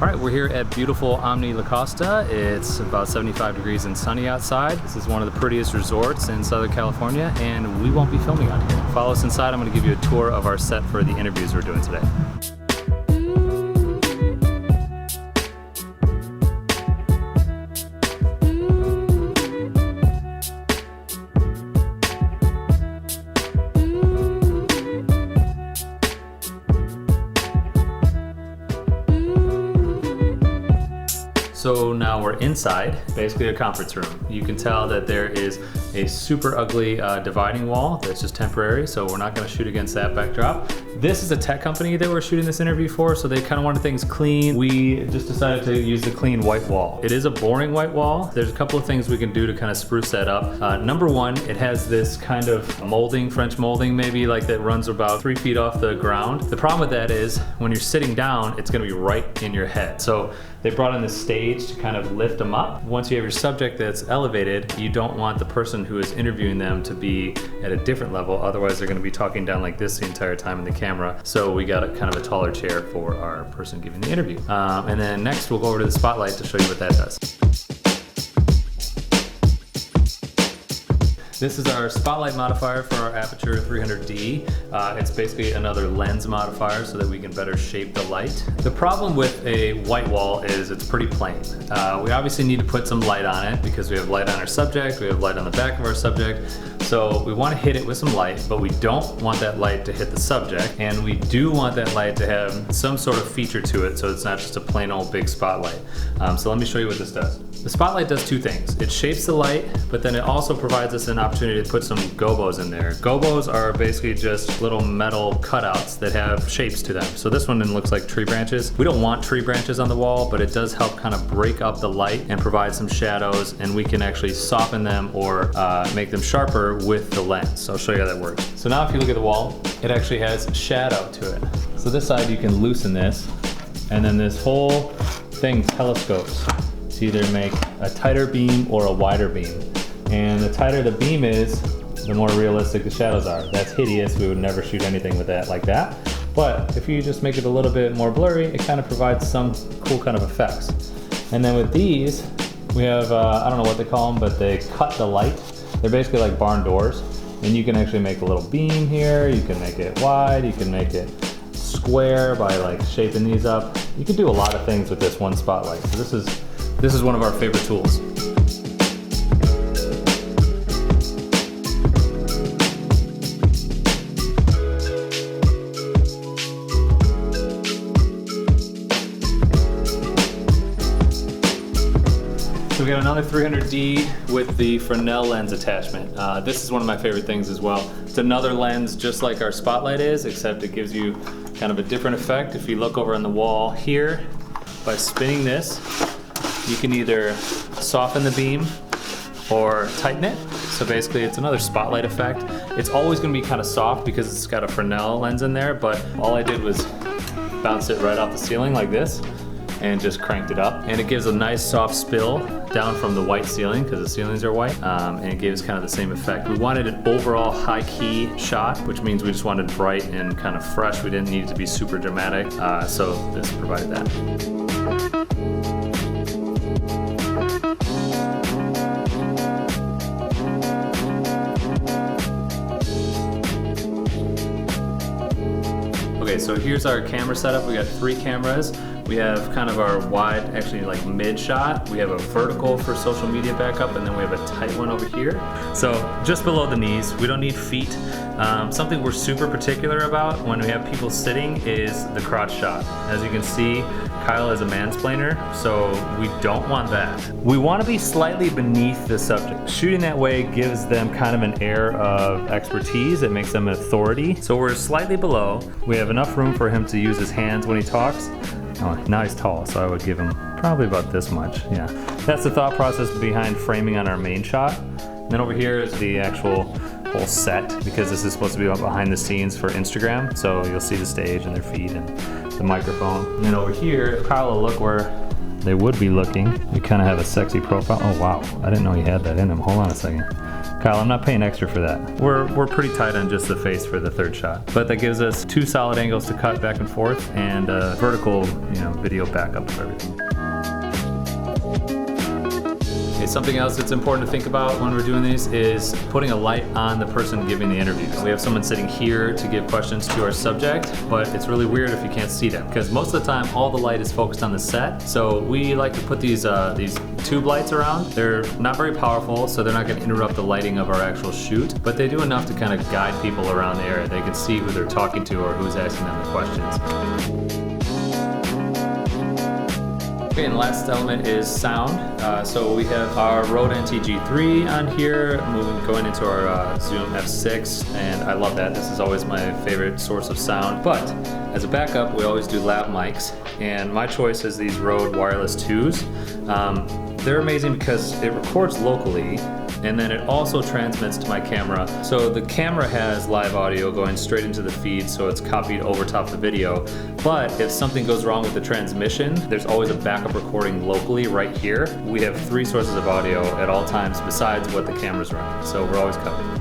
All right, we're here at beautiful Omni La Costa. It's about 75 degrees and sunny outside. This is one of the prettiest resorts in Southern California, and we won't be filming on here. Follow us inside. I'm gonna give you a tour of our set for the interviews we're doing today. So now we're inside, basically a conference room. You can tell that there is a super ugly dividing wall that's just temporary, so we're not gonna shoot against that backdrop. This is a tech company that we're shooting this interview for, so they kind of wanted things clean. We just decided to use the clean white wall. It is a boring white wall. There's a couple of things we can do to kind of spruce that up. Number one, it has this kind of molding, French molding maybe, like that runs about 3 feet off the ground. The problem with that is when you're sitting down, it's gonna be right in your head. So they brought in this stage to kind of lift them up. Once you have your subject that's elevated, you don't want the person who is interviewing them to be at a different level, otherwise they're gonna be talking down like this the entire time in the camera. So we got a kind of a taller chair for our person giving the interview. And then next we'll go over to the spotlight to show you what that does. This is our spotlight modifier for our Aputure 300D. It's basically another lens modifier so that we can better shape the light. The problem with a white wall is it's pretty plain. We obviously need to put some light on it because we have light on our subject, we have light on the back of our subject. So we want to hit it with some light, but we don't want that light to hit the subject. And we do want that light to have some sort of feature to it so it's not just a plain old big spotlight. So let me show you what this does. The spotlight does two things. It shapes the light, but then it also provides us an opportunity to put some gobos in there. Gobos are basically just little metal cutouts that have shapes to them. So this one looks like tree branches. We don't want tree branches on the wall, but it does help kind of break up the light and provide some shadows, and we can actually soften them or make them sharper with the lens. So I'll show you how that works. So now if you look at the wall, it actually has shadow to it. So this side you can loosen this, and then this whole thing telescopes to either make a tighter beam or a wider beam. And the tighter the beam is, the more realistic the shadows are. That's hideous, we would never shoot anything with that like that. But if you just make it a little bit more blurry, it kind of provides some cool kind of effects. And then with these, we have, I don't know what they call them, but they cut the light. They're basically like barn doors. And you can actually make a little beam here, you can make it wide, you can make it square by like shaping these up. You can do a lot of things with this one spotlight. So this is one of our favorite tools. So we got another 300D with the Fresnel lens attachment. This is one of my favorite things as well. It's another lens just like our spotlight is, except it gives you kind of a different effect. If you look over on the wall here, by spinning this, you can either soften the beam or tighten it. So basically it's another spotlight effect. It's always gonna be kind of soft because it's got a Fresnel lens in there, but all I did was bounce it right off the ceiling like this and just cranked it up. And it gives a nice soft spill down from the white ceiling because the ceilings are white, and it gives kind of the same effect. We wanted an overall high key shot, which means we just wanted bright and kind of fresh. We didn't need it to be super dramatic, so this provided that. Okay, so here's our camera setup. We got 3 cameras. We have kind of our wide, actually like mid shot. We have a vertical for social media backup, and then we have a tight one over here. So just below the knees, we don't need feet. Something we're super particular about when we have people sitting is the crotch shot. As you can see, Kyle is a mansplainer, so we don't want that. We want to be slightly beneath the subject. Shooting that way gives them kind of an air of expertise. It makes them an authority. So we're slightly below. We have enough room for him to use his hands when he talks. Oh, now he's tall, so I would give him probably about this much, yeah. That's the thought process behind framing on our main shot. And then over here is the actual whole set, because this is supposed to be behind the scenes for Instagram. So you'll see the stage and their feet and the microphone. And then over here, Kyle will look where they would be looking. We kind of have a sexy profile. Oh wow, I didn't know he had that in him. Hold on a second. Kyle, I'm not paying extra for that. We're pretty tight on just the face for the third shot, but that gives us 2 solid angles to cut back and forth and a vertical, video backup of everything. Okay, something else that's important to think about when we're doing these is putting a light on the person giving the interviews. We have someone sitting here to give questions to our subject, but it's really weird if you can't see them because most of the time all the light is focused on the set. So we like to put these tube lights around. They're not very powerful, so they're not going to interrupt the lighting of our actual shoot, but they do enough to kind of guide people around the area. They can see who they're talking to or who's asking them the questions. Okay, and the last element is sound. So we have our Rode NT-G3 on here, going into our Zoom F6, and I love that. This is always my favorite source of sound. But as a backup, we always do lav mics, and my choice is these Rode Wireless 2s. They're amazing because it records locally, and then it also transmits to my camera. So the camera has live audio going straight into the feed, so it's copied over top of the video. But if something goes wrong with the transmission, there's always a backup recording locally right here. We have 3 sources of audio at all times besides what the camera's running, so we're always covered.